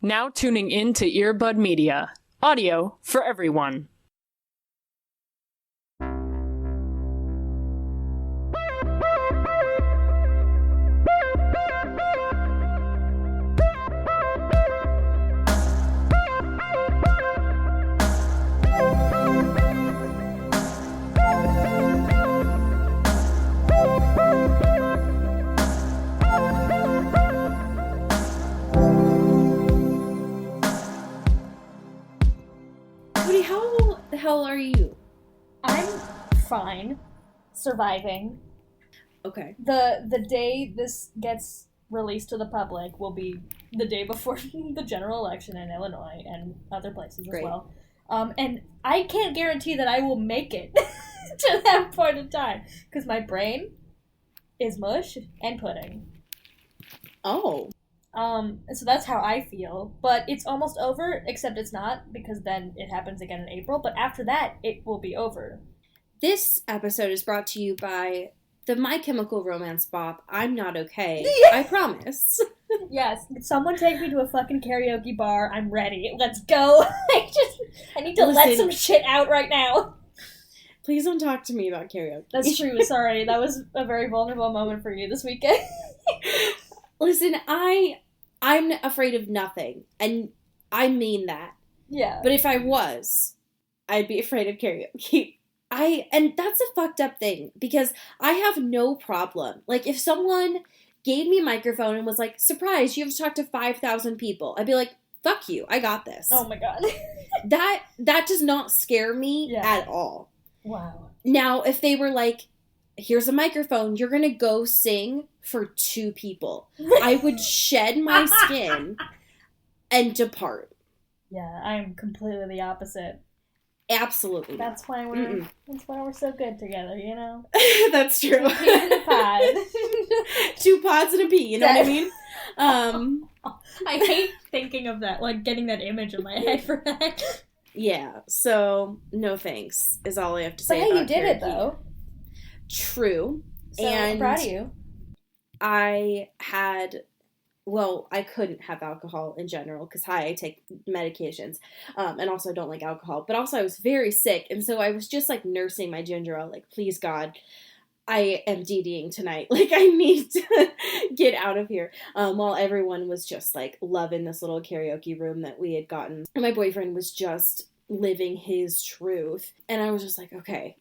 Now tuning in to Earbud Media. Audio for everyone. Cody, how the hell are you? I'm fine. Surviving. Okay. The day this gets released to the public will be the day before the general election in Illinois and other places Great. as well. And I can't guarantee that I will make it to that point in time because my brain is mush and pudding. Oh. So that's how I feel. But it's almost over, except it's not, because then it happens again in April. But after that, it will be over. This episode is brought to you by the My Chemical Romance bop, I'm Not Okay. I promise. Yes, someone take me to a fucking karaoke bar. I'm ready. Let's go. I need to let some shit out right now. Please don't talk to me about karaoke. That's true. Sorry, that was a very vulnerable moment for you this weekend. Listen, I'm afraid of nothing, and I mean that. Yeah. But if I was, I'd be afraid of karaoke. And that's a fucked up thing, because I have no problem. Like, if someone gave me a microphone and was like, surprise, you have to talk to 5,000 people, I'd be like, fuck you, I got this. Oh my god. That does not scare me at all. Wow. Now, if they were like, here's a microphone, you're gonna go sing for 2 people, I would shed my skin and depart. Yeah, I'm completely the opposite. Absolutely. That's why we're so good together, you know? That's true. 2 peas in a pod. 2 pods and a pea, you know what I mean? I hate thinking of that, like getting that image in my head for that. Yeah, so no thanks is all I have to say. But hey, about you did karaoke. it though. True. So and I'm proud of you. I couldn't have alcohol in general because I take medications, and also I don't like alcohol, but also I was very sick, and so I was just like nursing my ginger ale, like, please God, I am DDing tonight, like I need to get out of here, while everyone was just like loving this little karaoke room that we had gotten, and my boyfriend was just living his truth, and I was just like, okay,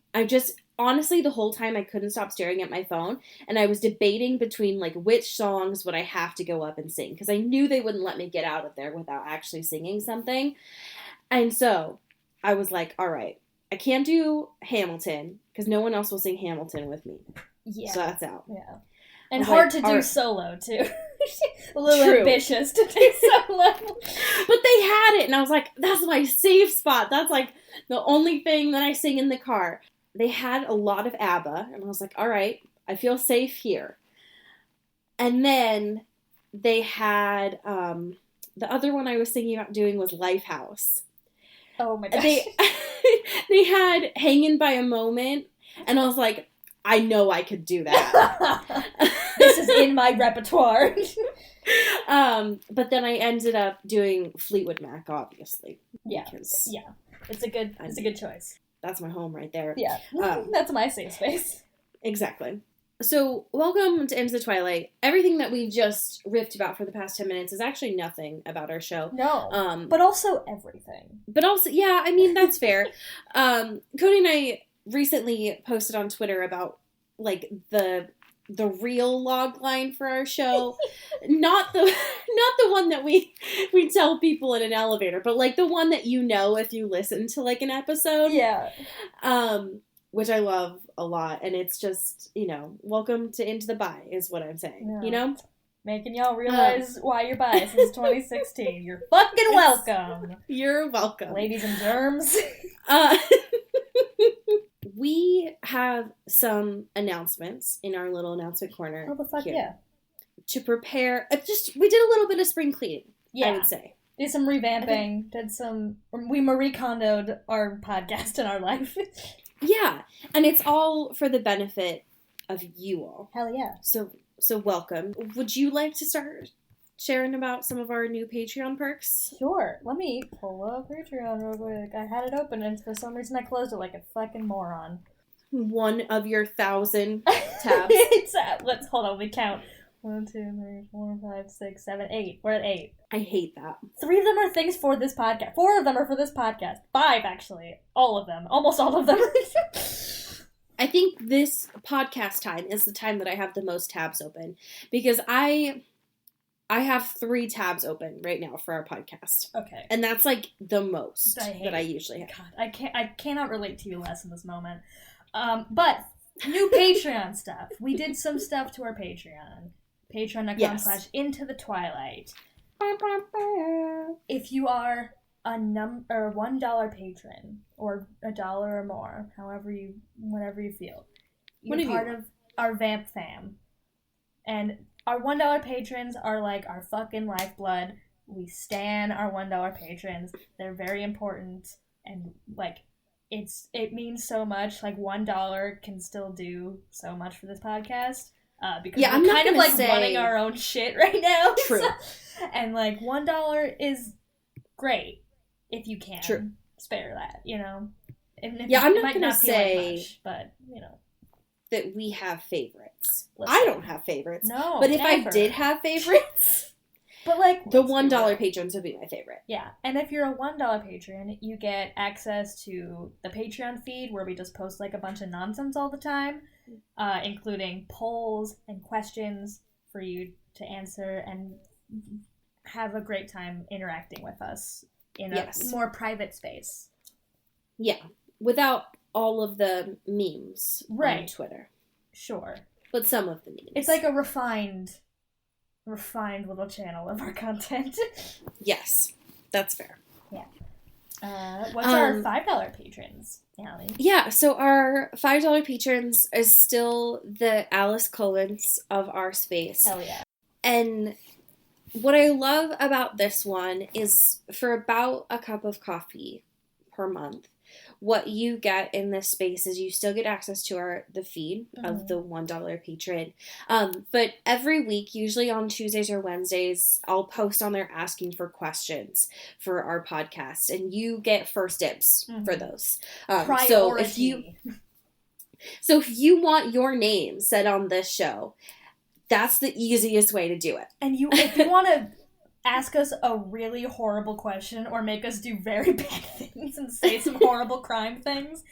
honestly, the whole time I couldn't stop staring at my phone, and I was debating between, like, which songs would I have to go up and sing, because I knew they wouldn't let me get out of there without actually singing something, and so I was like, all right, I can't do Hamilton, because no one else will sing Hamilton with me. Yeah. So that's out. Yeah. And hard to do solo, too. A little True. ambitious to do solo. But they had it, and I was like, that's my safe spot. That's, like, the only thing that I sing in the car. They had a lot of ABBA, and I was like, all right, I feel safe here. And then they had, the other one I was thinking about doing was Lifehouse. Oh my gosh. They had Hanging by a Moment, and I was like, I know I could do that. This is in my repertoire. But then I ended up doing Fleetwood Mac, obviously. Yeah. It's a good choice. That's my home right there. Yeah. That's my safe space. Exactly. So, welcome to Into the Twilight. Everything that we just riffed about for the past 10 minutes is actually nothing about our show. No. But also everything. But also, yeah, I mean, that's fair. Cody and I recently posted on Twitter about, like, the real log line for our show. not the one that we tell people in an elevator, but, like, the one that you know if you listen to, like, an episode. Yeah. Which I love a lot, and it's just, you know, welcome to Into the Bi is what I'm saying, you know? Making y'all realize why you're bi since 2016. You're fucking welcome. You're welcome. Ladies and germs. We have some announcements in our little announcement corner. Oh, the fuck here yeah. To prepare, we did a little bit of spring cleaning, yeah. I would say. Did some revamping, we Marie Kondo'd our podcast and our life. Yeah, and it's all for the benefit of you all. Hell yeah. So welcome. Would you like to start sharing about some of our new Patreon perks? Sure. Let me pull up Patreon real quick. I had it open and for some reason I closed it like a fucking moron. One of your 1,000 tabs. Let's hold on. Let me count. 1, 2, 3, 4, 5, 6, 7, 8. We're at 8. I hate that. 3 of them are things for this podcast. 4 of them are for this podcast. 5, actually. All of them. Almost all of them. I think this podcast time is the time that I have the most tabs open. Because I have 3 tabs open right now for our podcast. Okay. And that's like the most that I usually have. God, I cannot relate to you less in this moment. But new Patreon stuff. We did some stuff to our Patreon. Patreon.com/IntoTheTwilight. If you are a $1 patron or $1 or more, whatever you feel, you're part of our Vamp fam. And our $1 patrons are like our fucking lifeblood. We stan our $1 patrons. They're very important, and like it means so much. Like $1 can still do so much for this podcast. Because we're kind of like running our own shit right now. True. And like $1 is great if you can spare that, you know. And I'm not gonna say like much, but you know that we have favorites. Listen. I don't have favorites. No, but if never. I did have favorites, but like the $1 patrons would be my favorite. Yeah, and if you're a $1 patron, you get access to the Patreon feed where we just post like a bunch of nonsense all the time, including polls and questions for you to answer and have a great time interacting with us in a more private space. Yeah, without all of the memes on Twitter. Sure. But some of the memes. It's like a refined little channel of our content. Yes, that's fair. Yeah. What's our $5 patrons, Allie? Yeah, so our $5 patrons is still the Alice Collins of our space. Hell yeah. And what I love about this one is for about a cup of coffee per month, what you get in this space is you still get access to the feed of the $1 patron. But every week, usually on Tuesdays or Wednesdays, I'll post on there asking for questions for our podcast, and you get first dibs for those. Priority. So if you want your name said on this show, that's the easiest way to do it. And if you want to ask us a really horrible question or make us do very bad things and say some horrible crime things,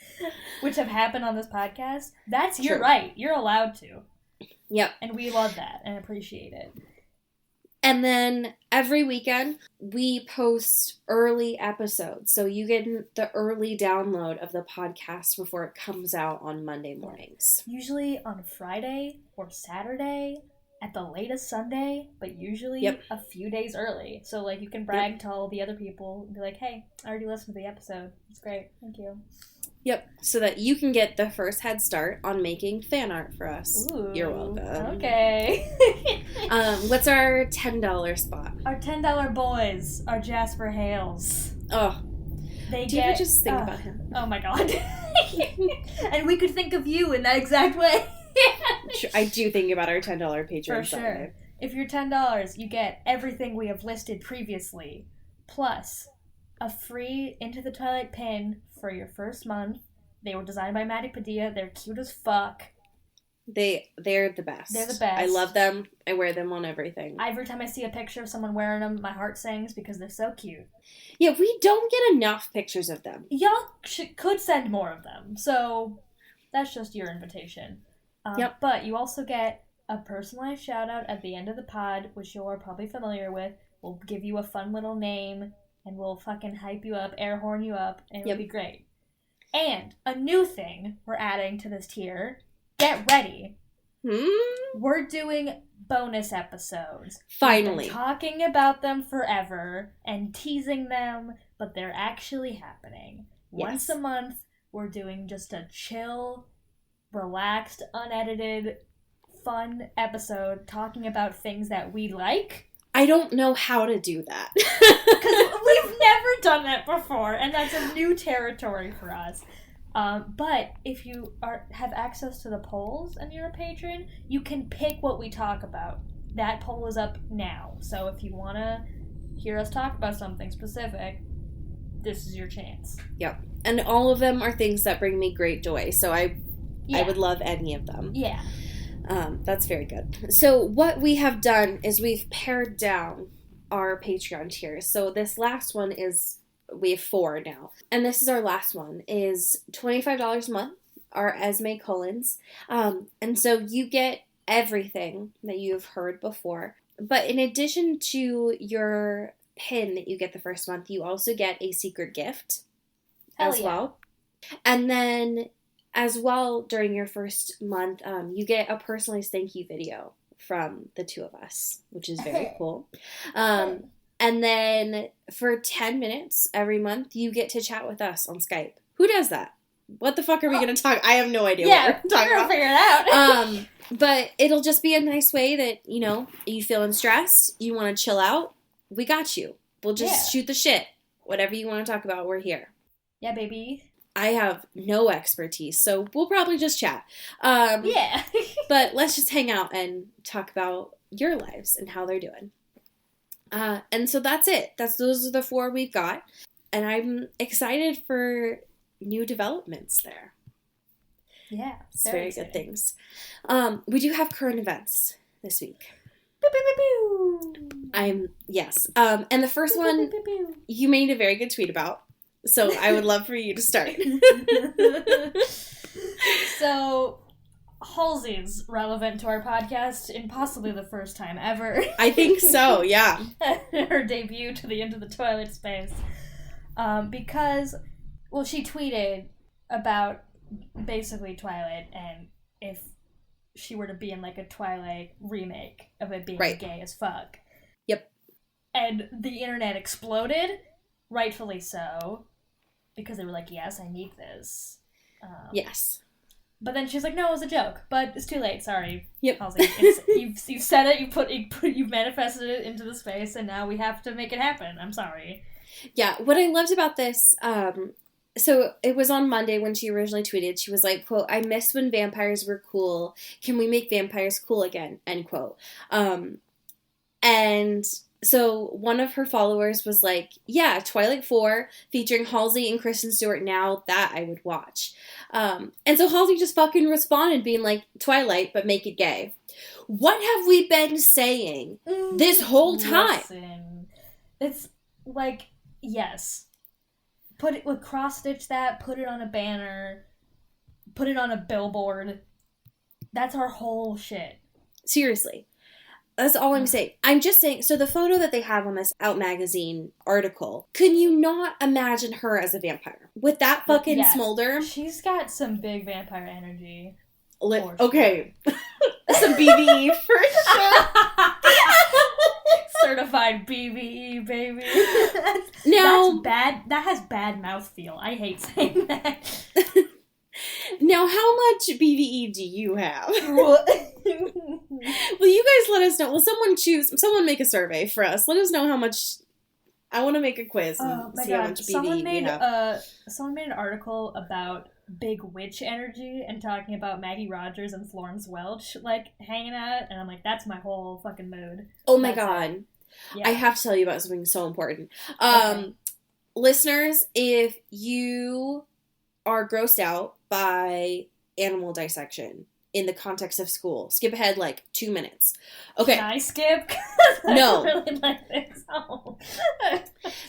which have happened on this podcast, that's your right. You're allowed to. Yep. And we love that and appreciate it. And then every weekend, we post early episodes. So you get the early download of the podcast before it comes out on Monday mornings. Usually on Friday or Saturday, at the latest Sunday, but usually a few days early. So, like, you can brag to all the other people and be like, hey, I already listened to the episode. It's great. Thank you. Yep. So that you can get the first head start on making fan art for us. Ooh, you're welcome. Okay. What's our $10 spot? Our $10 boys are Jasper Hales. Oh. Do you ever just think about him? Oh my god. And we could think of you in that exact way. I do think about our $10 patrons. For sure. If you're $10, you get everything we have listed previously, plus a free Into the Twilight pin for your first month. They were designed by Maddie Padilla. They're cute as fuck. They're the best. They're the best. I love them. I wear them on everything. Every time I see a picture of someone wearing them, my heart sings because they're so cute. Yeah, we don't get enough pictures of them. Y'all could send more of them, so that's just your invitation. But you also get a personalized shout out at the end of the pod, which you're probably familiar with. We'll give you a fun little name, and we'll fucking hype you up, air horn you up, and it'll be great. And a new thing we're adding to this tier, get ready. We're doing bonus episodes. Finally. We've been talking about them forever and teasing them, but they're actually happening. Yes. Once a month, we're doing just a chill, relaxed, unedited, fun episode talking about things that we like. I don't know how to do that. Because we've never done that before, and that's a new territory for us. But if you have access to the polls and you're a patron, you can pick what we talk about. that poll is up now. So if you want to hear us talk about something specific, this is your chance. Yep. And all of them are things that bring me great joy. So I would love any of them. Yeah. That's very good. So what we have done is we've pared down our Patreon tiers. So this last one is, we have 4 now. And this is our last one, is $25 a month, our Esme Collins. And so you get everything that you've heard before. But in addition to your pin that you get the first month, you also get a secret gift as well. And then as well, during your first month, you get a personalized thank you video from the 2 of us, which is very cool. And then for 10 minutes every month, you get to chat with us on Skype. Who does that? What the fuck are we going to talk? I have no idea what we're talking about. Figure it out. But it'll just be a nice way that, you know, you feeling stressed, you want to chill out, we got you. We'll just shoot the shit. Whatever you want to talk about, we're here. Yeah, baby. I have no expertise, so we'll probably just chat. But let's just hang out and talk about your lives and how they're doing. And so that's it. Those are the 4 we've got. And I'm excited for new developments there. Yeah. It's very good things. We do have current events this week. Yes. And the first one, you made a very good tweet about. So I would love for you to start. So, Halsey's relevant to our podcast in possibly the first time ever. I think so, yeah. Her debut to the Into the Twilight space. Because, well, she tweeted about basically Twilight, and if she were to be in like a Twilight remake of it being gay as fuck. Yep. And the internet exploded, rightfully so. Because they were like, yes, I need this. Yes. But then she's like, no, it was a joke. But it's too late. Sorry. Yep. Halsey. You've said it. You've manifested it into the space, and now we have to make it happen. I'm sorry. Yeah. What I loved about this, so it was on Monday when she originally tweeted. She was like, quote, "I miss when vampires were cool. Can we make vampires cool again?" End quote. And so one of her followers was like, yeah, Twilight 4 featuring Halsey and Kristen Stewart, now that I would watch. And so Halsey just fucking responded being like, Twilight, but make it gay. What have we been saying this whole time? Listen, it's like, yes. Cross-stitch that, put it on a banner, put it on a billboard. That's our whole shit. Seriously. That's all I'm saying. I'm just saying, so the photo that they have on this Out Magazine article, can you not imagine her as a vampire? With that fucking smolder? She's got some big vampire energy. Okay. Some BBE for sure. Certified BBE, baby. Now, that's bad. That has bad mouthfeel. I hate saying that. Now, how much BBE do you have? Will you guys let us know? Will someone make a survey for us? Let us know how much. I want to make a quiz and see how much BBE you have. Someone made an article about big witch energy and talking about Maggie Rogers and Florence Welch, like, hanging out, and I'm like, that's my whole fucking mood. Oh my god. Yeah. I have to tell you about something so important. Listeners, if you are grossed out by animal dissection in the context of school, skip ahead like 2 minutes. Okay. Can I skip? No. I really like this. Oh.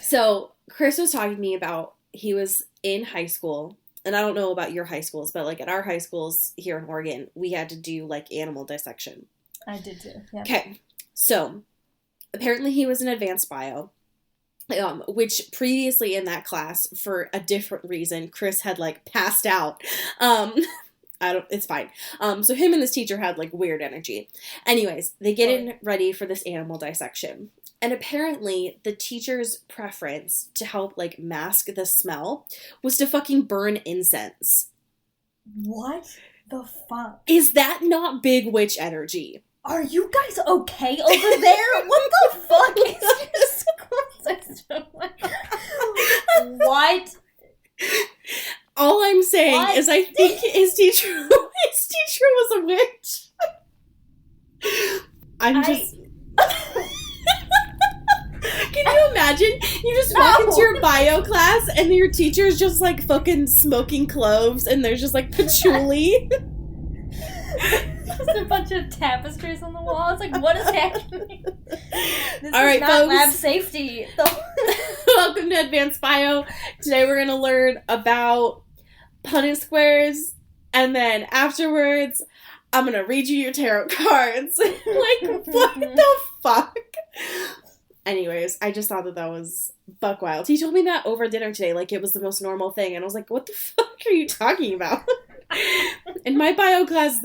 So Chris was talking to me about, he was in high school, and I don't know about your high schools, but like at our high schools here in Oregon, we had to do like animal dissection. I did too. Yeah. Okay. So apparently he was in advanced bio. Which previously in that class, for a different reason, Chris had like passed out. It's fine. So him and this teacher had like weird energy. Anyways, they get in ready for this animal dissection. And apparently the teacher's preference to help like mask the smell was to fucking burn incense. What the fuck? Is that not big witch energy? Are you guys okay over there? What the fuck is your school system? What? All I'm saying is I think his teacher was a witch. I'm just... imagine you just walk into your bio class and your teacher's just like fucking smoking cloves and there's just like patchouli. Just a bunch of tapestries on the wall. It's like, what is happening? This All right, is not folks. lab safety. Welcome to Advanced Bio. Today we're going to learn about Punnett squares, and then afterwards I'm going to read you your tarot cards. Like, what the fuck? Anyways, I just thought that was buck wild. He told me that over dinner today, like it was the most normal thing, and I was like, what the fuck are you talking about? In my bio class,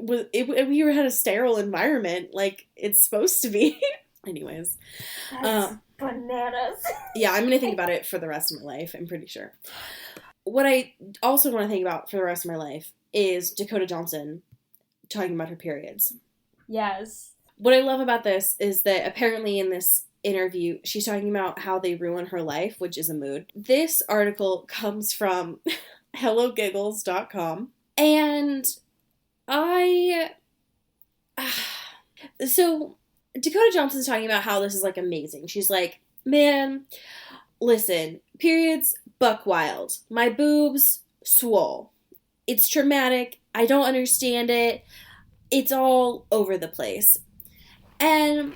we had a sterile environment, like it's supposed to be. Anyways. That's bananas. Yeah, I'm going to think about it for the rest of my life, I'm pretty sure. What I also want to think about for the rest of my life is Dakota Johnson talking about her periods. Yes. What I love about this is that apparently in this interview, she's talking about how they ruin her life, which is a mood. This article comes from HelloGiggles.com, and so Dakota Johnson's talking about how this is like amazing. She's like, man, listen, periods, buck wild. My boobs, swole. It's traumatic. I don't understand it. It's all over the place. And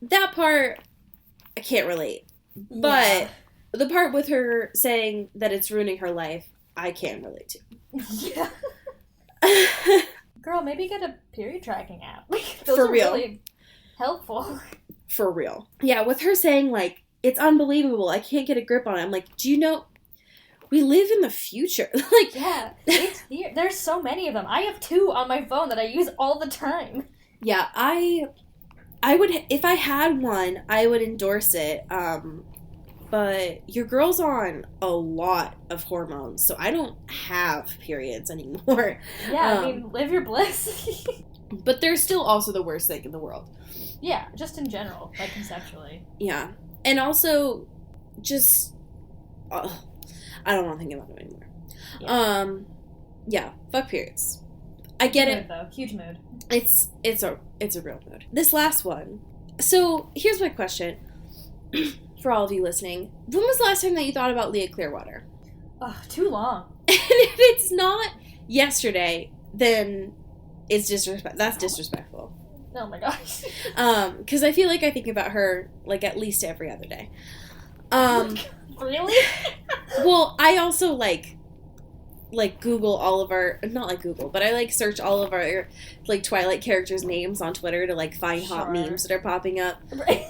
that part, I can't relate. But the part with her saying that it's ruining her life, I can relate to. Yeah. Girl, maybe get a period tracking app. For real. Really helpful. For real. Yeah, with her saying, like, it's unbelievable. I can't get a grip on it. I'm like, do you know, we live in the future. Like, yeah, it's here. There's so many of them. I have 2 on my phone that I use all the time. Yeah, I would, if I had one, I would endorse it. But your girl's on a lot of hormones, so I don't have periods anymore. Yeah, I mean, live your bliss. But they're still also the worst thing in the world. Yeah, just in general, like conceptually. Yeah. And also, just, I don't want to think about it anymore. Yeah, fuck periods. I get it. Though. Huge mood. It's a real mood. This last one. So, here's my question. For all of you listening, when was the last time that you thought about Leah Clearwater? Ugh, too long. And if it's not yesterday, then it's that's disrespectful. Oh my gosh. Because I feel like I think about her, like, at least every other day. Really? Well, I also, like Google all of our, not like Google, but I, like, search all of our, like, Twilight characters' names on Twitter to, like, find hot memes that are popping up. Right.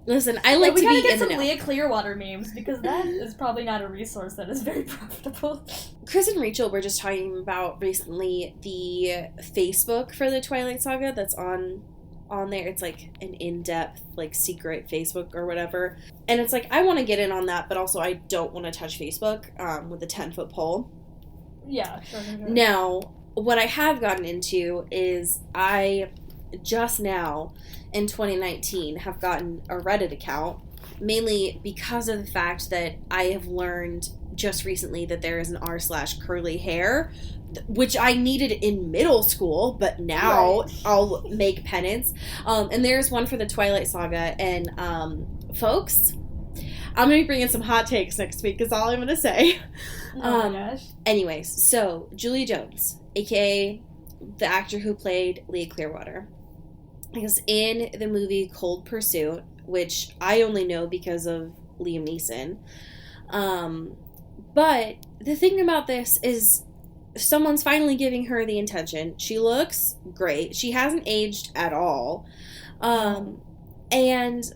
Listen, I like to be in the know. We gotta get some Leah Clearwater memes, because that is probably not a resource that is very profitable. Chris and Rachel were just talking about recently the Facebook for the Twilight Saga that's on there. It's like an in-depth, like, secret Facebook or whatever. And it's like, I want to get in on that, but also I don't want to touch Facebook with a 10-foot pole. Yeah, sure. Now, what I have gotten into is I just now in 2019 have gotten a Reddit account, mainly because of the fact that I have learned just recently that there is an r/curly hair, which I needed in middle school, but now I'll make penance. And there's one for the Twilight Saga, and folks, I'm gonna be bringing some hot takes next week is all I'm gonna say. Oh my gosh. Anyways, so Julia Jones, aka the actor who played Leah Clearwater, is in the movie Cold Pursuit, which I only know because of Liam Neeson. But the thing about this is someone's finally giving her the attention. She looks great. She hasn't aged at all. And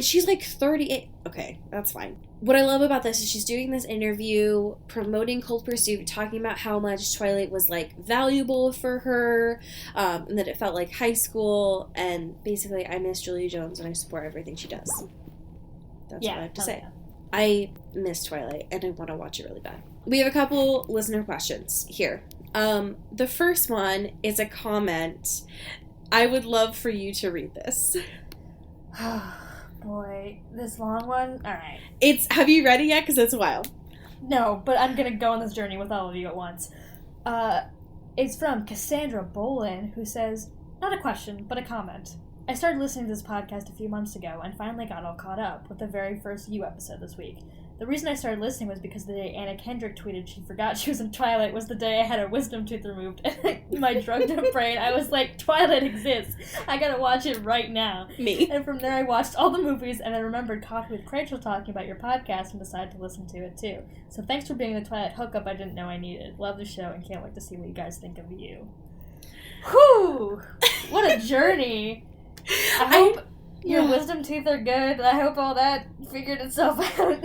she's like 38. Okay, that's fine. What I love about this is she's doing this interview promoting Cold Pursuit, talking about how much Twilight was, like, valuable for her, and that it felt like high school, and basically I miss Julia Jones and I support everything she does. That's what I have to say. Yeah. I miss Twilight and I want to watch it really bad. We have a couple listener questions here. The first one is a comment. I would love for you to read this. Boy, this long one? Alright. Have you read it yet? Because it's wild. No, but I'm gonna go on this journey with all of you at once. It's from Cassandra Bolin, who says, not a question, but a comment. I started listening to this podcast a few months ago and finally got all caught up with the very first You episode this week. The reason I started listening was because the day Anna Kendrick tweeted she forgot she was in Twilight was the day I had a wisdom tooth removed. And my drugged-up brain, I was like, Twilight exists. I gotta watch it right now. Me. And from there I watched all the movies and I remembered Coffee with Rachel talking about your podcast and decided to listen to it too. So thanks for being the Twilight hookup I didn't know I needed. Love the show and can't wait to see what you guys think of You. Whew! What a journey! I hope your wisdom teeth are good. I hope all that figured itself out.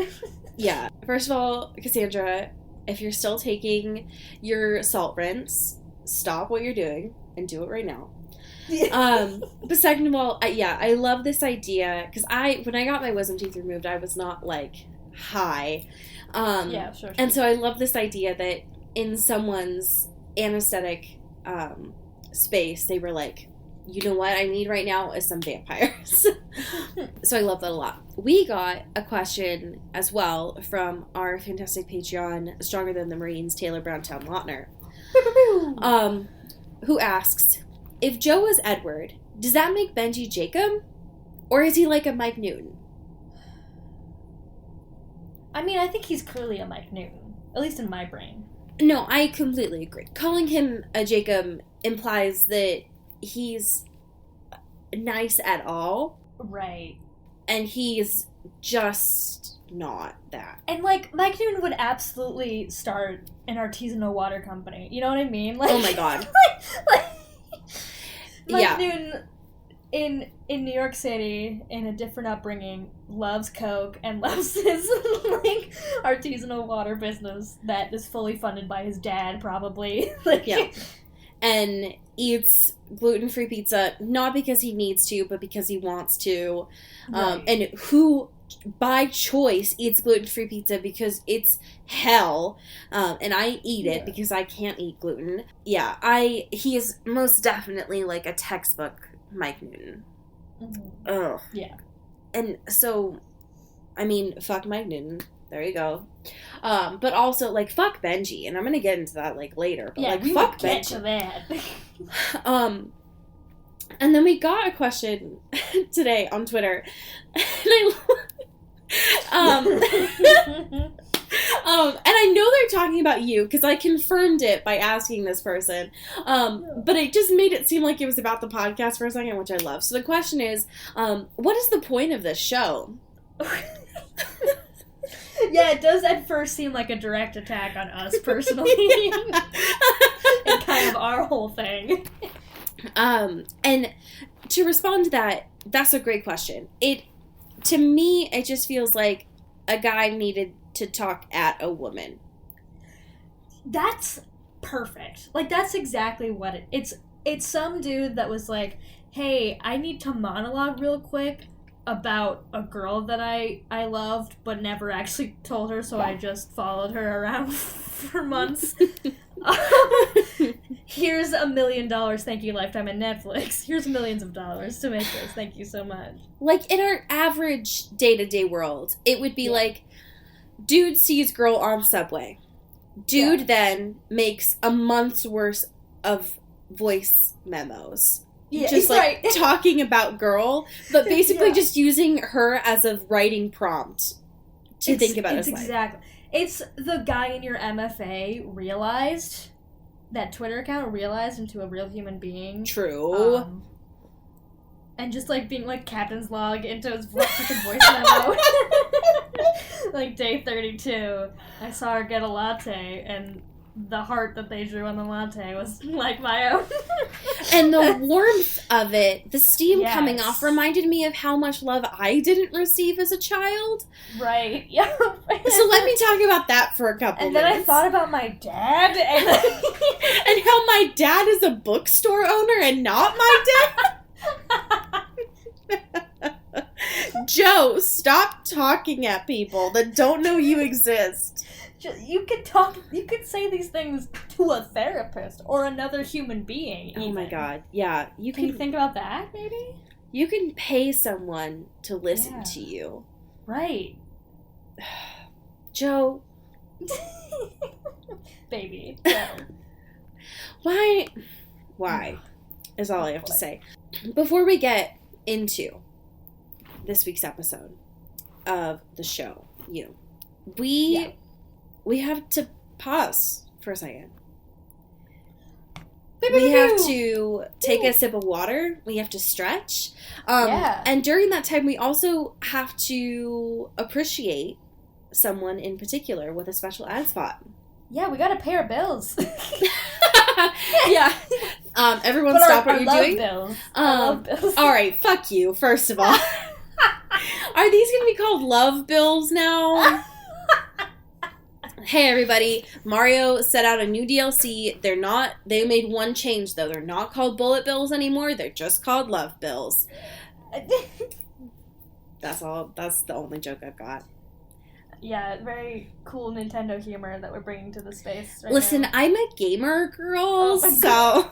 Yeah. First of all, Cassandra, if you're still taking your salt rinse, stop what you're doing and do it right now. But second of all, I love this idea because when I got my wisdom teeth removed, I was not like high. Sure. And so I love this idea that in someone's anesthetic space, they were like, you know what I need right now is some vampires. So I love that a lot. We got a question as well from our fantastic Patreon, Stronger Than the Marines, Taylor Browntown Lautner, who asks, if Joe was Edward, does that make Benji Jacob? Or is he like a Mike Newton? I mean, I think he's clearly a Mike Newton, at least in my brain. No, I completely agree. Calling him a Jacob implies that he's nice at all. Right. And he's just not that. And, like, Mike Newton would absolutely start an artisanal water company. You know what I mean? Like, oh my god. Mike Newton in New York City, in a different upbringing, loves Coke and loves his, like, artisanal water business that is fully funded by his dad, probably. And eats gluten-free pizza, not because he needs to, but because he wants to. Right. And who, by choice, eats gluten-free pizza because it's hell. And I eat it because I can't eat gluten. Yeah, he is most definitely like a textbook Mike Newton. Mm-hmm. Ugh. Yeah. And so, I mean, fuck Mike Newton. There you go. But also, like, fuck Benji. And I'm going to get into that, like, later. But, like, fuck Benji. Get to that. And then we got a question today on Twitter. And I know they're talking about you, because I confirmed it by asking this person. But it just made it seem like it was about the podcast for a second, which I love. So the question is, what is the point of this show? Yeah, it does at first seem like a direct attack on us personally. And kind of our whole thing. And to respond to that, that's a great question. To me, it just feels like a guy needed to talk at a woman. That's perfect. Like, that's exactly what it's some dude that was like, hey, I need to monologue real quick about a girl that I loved but never actually told her, so I just followed her around for months. Here's $1 million, thank you, Lifetime and Netflix. Here's millions of dollars to make this, thank you so much. Like, in our average day-to-day world, it would be like, dude sees girl on subway. Dude then makes a month's worth of voice memos. Yeah, just, like, talking about girl, but basically just using her as a writing prompt to think about his life. Exactly. It's the guy in your MFA realized, that Twitter account realized into a real human being. True. And just, like, being, like, captain's log into his fucking voice memo. Like, day 32, I saw her get a latte, and the heart that they drew on the latte was like my own. And the warmth of it, the steam coming off, reminded me of how much love I didn't receive as a child. Right, yeah. So let me talk about that for a couple minutes. And then I thought about my dad, and how my dad is a bookstore owner and not my dad. Joe, stop talking at people that don't know you exist. You could say these things to a therapist or another human being. Even. Oh my god, yeah. Can you think about that, maybe? You can pay someone to listen to you. Right. Joe. Baby. Joe. Why is all I have to say. Before we get into this week's episode of the show, we have to pause for a second. We have to take a sip of water. We have to stretch. And during that time, we also have to appreciate someone in particular with a special ad spot. Yeah, we gotta pay our bills. Yeah. Everyone stop what you're doing. Bills. I love bills. All right, fuck you, first of all. Are these going to be called love bills now? Hey, everybody. Mario set out a new DLC. They made one change, though. They're not called bullet bills anymore. They're just called love bills. That's all. That's the only joke I've got. Yeah, very cool Nintendo humor that we're bringing to the space right Listen, now. I'm a gamer, girl, so...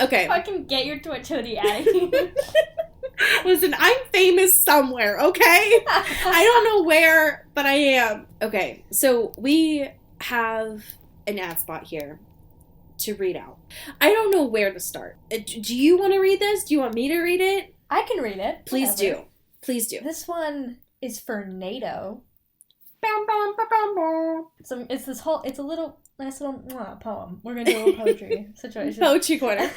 okay. Fucking get your Twitch hoodie out of here. Listen, I'm famous somewhere, okay? I don't know where, but I am. Okay, so we have an ad spot here to read out. I don't know where to start. Do you want to read this? Do you want me to read it? I can read it. Please Whatever. do. Please do. This one is for NATO. So it's a little nice little poem. We're gonna do a little poetry situation. Poetry corner.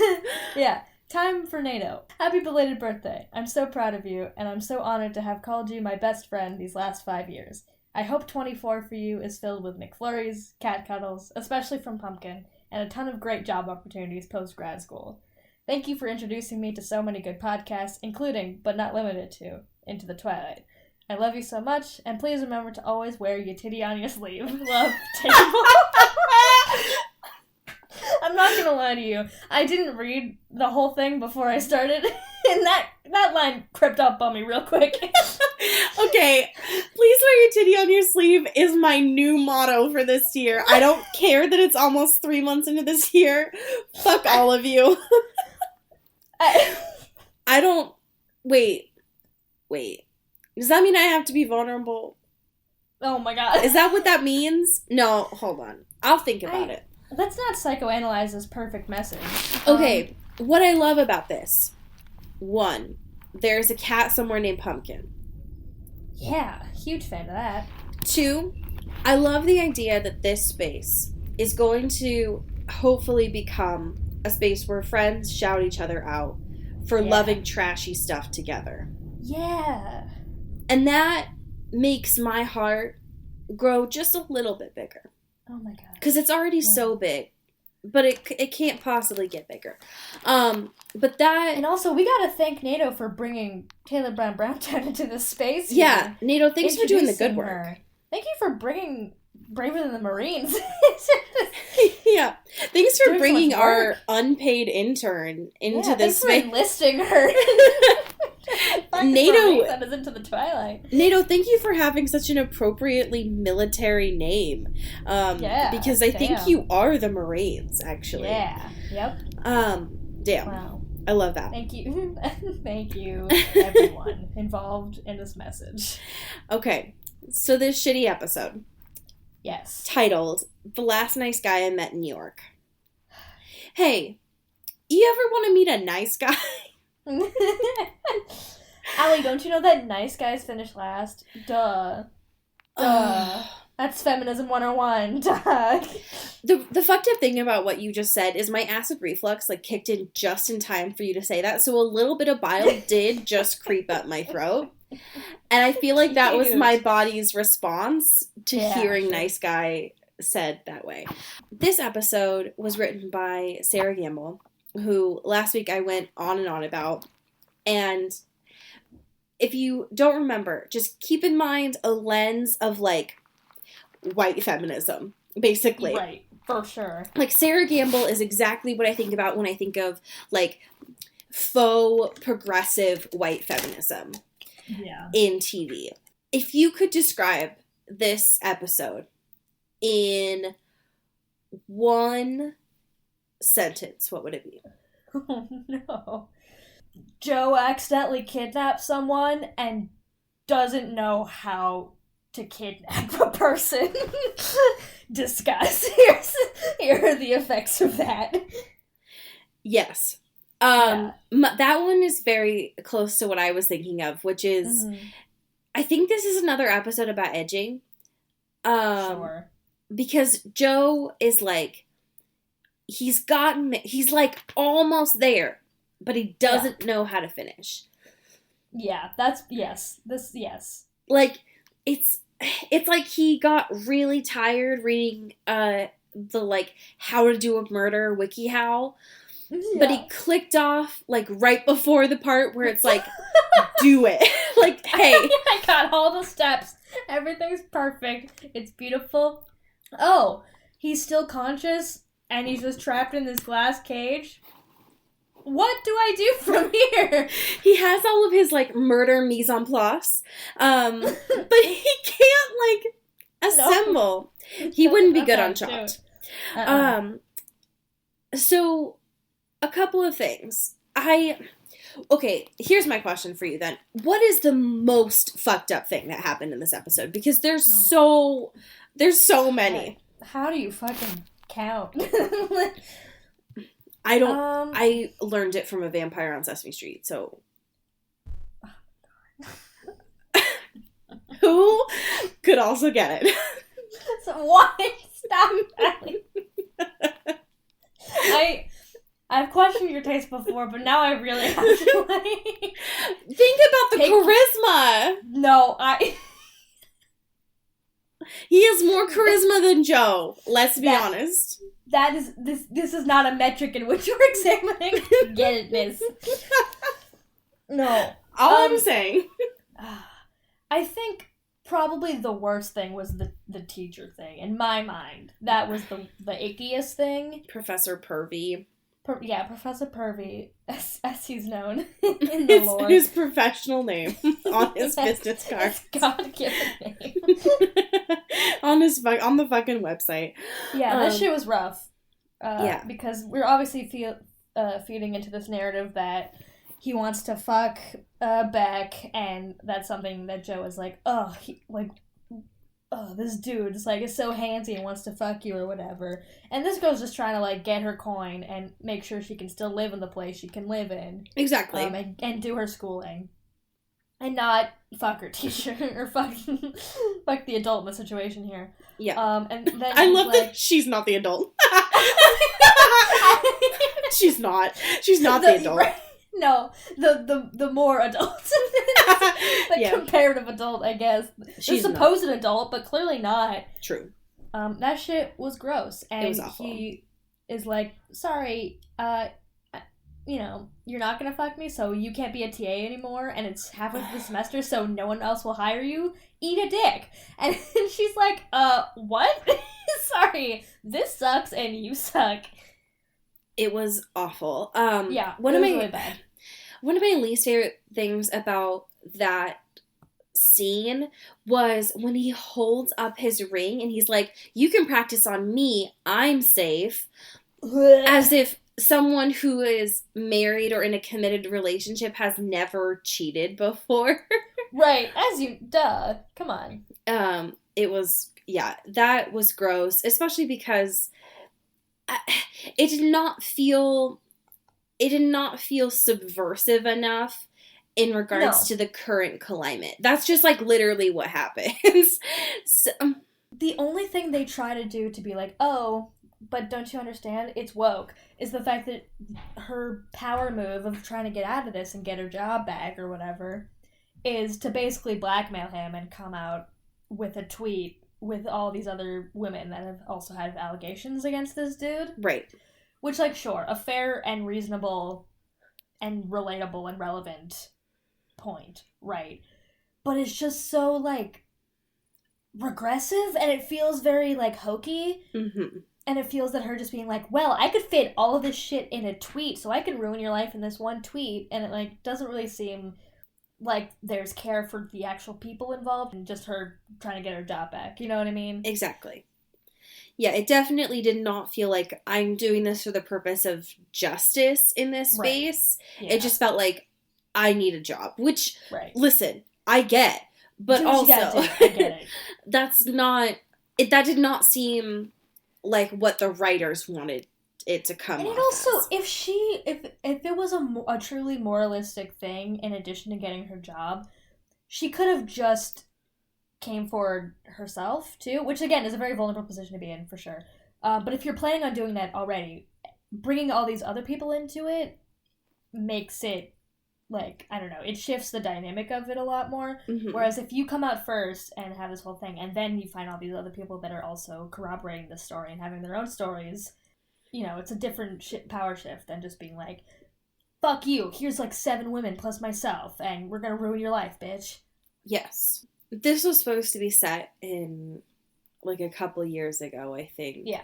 Yeah. Time for NATO. Happy belated birthday. I'm so proud of you, and I'm so honored to have called you my best friend these last 5 years. I hope 24 for you is filled with McFlurries, cat cuddles, especially from Pumpkin, and a ton of great job opportunities post-grad school. Thank you for introducing me to so many good podcasts, including, but not limited to, Into the Twilight. I love you so much, and please remember to always wear your titty on your sleeve. Love, Table. I'm not gonna lie to you. I didn't read the whole thing before I started, and that line crept up on me real quick. Okay, please wear your titty on your sleeve is my new motto for this year. I don't care that it's almost 3 months into this year. Fuck all of you. I don't... Wait. Does that mean I have to be vulnerable? Oh my god. Is that what that means? No, hold on. I'll think about it. Let's not psychoanalyze this perfect message. Okay, what I love about this. 1, there's a cat somewhere named Pumpkin. Yeah, huge fan of that. 2, I love the idea that this space is going to hopefully become a space where friends shout each other out for loving trashy stuff together. Yeah. And that makes my heart grow just a little bit bigger. Oh my god. Because it's already so big. But it can't possibly get bigger. But that... And also, we gotta thank NATO for bringing Taylor Brown into this space. Yeah, NATO, thanks for doing the good work. Her. Thank you for bringing Braver Than the Marines. Yeah. Thanks for doing bringing so our unpaid intern into this space. Thanks for enlisting her. NATO, that is Into the Twilight. NATO, thank you for having such an appropriately military name. Because I think you are the Marines, actually. Yeah. Yep. Damn. Wow. I love that. Thank you. Thank you, everyone involved in this message. Okay. So this shitty episode. Yes. Titled, The Last Nice Guy I Met in New York. Hey, you ever want to meet a nice guy? Allie, don't you know that nice guys finish last? Duh. That's feminism 101. Duh. The fucked up thing about what you just said is my acid reflux kicked in just in time for you to say that, so a little bit of bile did just creep up my throat. And I feel like that was my body's response to hearing nice guy said that way. This episode was written by Sarah Gamble, who last week I went on and on about. And if you don't remember, just keep in mind a lens of white feminism, basically. Right, for sure. Sarah Gamble is exactly what I think about when I think of faux progressive white feminism. Yeah. In TV. If you could describe this episode in one sentence, what would it be? Oh no. Joe accidentally kidnaps someone and doesn't know how to kidnap a person. Discuss. Here are the effects of that. Yes. That one is very close to what I was thinking of, which is, I think this is another episode about edging. Sure. Because Joe is like, he's like almost there, but he doesn't know how to finish. Yeah, yes. Like, it's like he got really tired reading, the, like, how to do a murder WikiHow. Yeah. But he clicked off, like, right before the part where it's like, do it. Like, hey. I got all the steps. Everything's perfect. It's beautiful. Oh, he's still conscious, and he's just trapped in this glass cage? What do I do from here? He has all of his, like, murder mise en place, but he can't, like, assemble. No. He wouldn't be good on Chopped. So, a couple of things. Okay, here's my question for you then. What is the most fucked up thing that happened in this episode? Because there's so many. How do you fucking count? I don't. I learned it from a vampire on Sesame Street, so. Who could also get it? So why stop? I've questioned your taste before, but now I really have to, like... Think about the charisma! No, He has more charisma than Joe, let's be honest. This is not a metric in which you're examining. Get it, miss. No. All I'm saying. I think probably the worst thing was the teacher thing, in my mind. That was the ickiest thing. Professor Pervy. Professor Pervy, as he's known in the lore. His professional name on his business card. His God-given name. on the fucking website. Yeah, that shit was rough. Because we're obviously feeding into this narrative that he wants to fuck Beck, and that's something that Joe is like, this dude is so handsy and wants to fuck you or whatever. And this girl's just trying to, like, get her coin and make sure she can still live in the place she can live in. Exactly. And do her schooling. And not fuck her teacher or fuck the adult in the situation here. Yeah. And then I love that she's not the adult. She's not the adult. Right? No, the more adults. Comparative adult, I guess. She's the supposed adult, but clearly not. True. That shit was gross. And it was awful. He is like, sorry, you're not gonna fuck me, so you can't be a TA anymore, and it's halfway through the semester, so no one else will hire you. Eat a dick. And she's like, what? Sorry, this sucks and you suck. It was awful. It was really bad. One of my least favorite things about that scene was when he holds up his ring and he's like, you can practice on me, I'm safe. As if someone who is married or in a committed relationship has never cheated before. Right, come on. It was, that was gross, especially because it did not feel subversive enough in regards to the current climate. That's just, like, literally what happens. So, the only thing they try to do to be like, oh, but don't you understand? It's woke. Is the fact that her power move of trying to get out of this and get her job back or whatever is to basically blackmail him and come out with a tweet with all these other women that have also had allegations against this dude. Right. Which, like, sure, a fair and reasonable and relatable and relevant point, right? But it's just so, like, regressive, and it feels very, like, hokey. Mm-hmm. And it feels that her just being like, well, I could fit all of this shit in a tweet, so I can ruin your life in this one tweet. And it, like, doesn't really seem like there's care for the actual people involved and just her trying to get her job back. You know what I mean? Exactly. Yeah, it definitely did not feel like I'm doing this for the purpose of justice in this space. Right. Yeah. It just felt like I need a job, which, listen, I get. But also, I get it. That did not seem like what the writers wanted it to come and off it also, as. if it was a truly moralistic thing, in addition to getting her job, she could have just came forward herself, too, which, again, is a very vulnerable position to be in, for sure. But if you're planning on doing that already, bringing all these other people into it makes it, like, I don't know, it shifts the dynamic of it a lot more. Mm-hmm. Whereas if you come out first and have this whole thing, and then you find all these other people that are also corroborating the story and having their own stories, you know, it's a different power shift than just being like, fuck you, here's like 7 women plus myself, and we're gonna ruin your life, bitch. Yes. This was supposed to be set in, like, a couple years ago, I think. Yeah.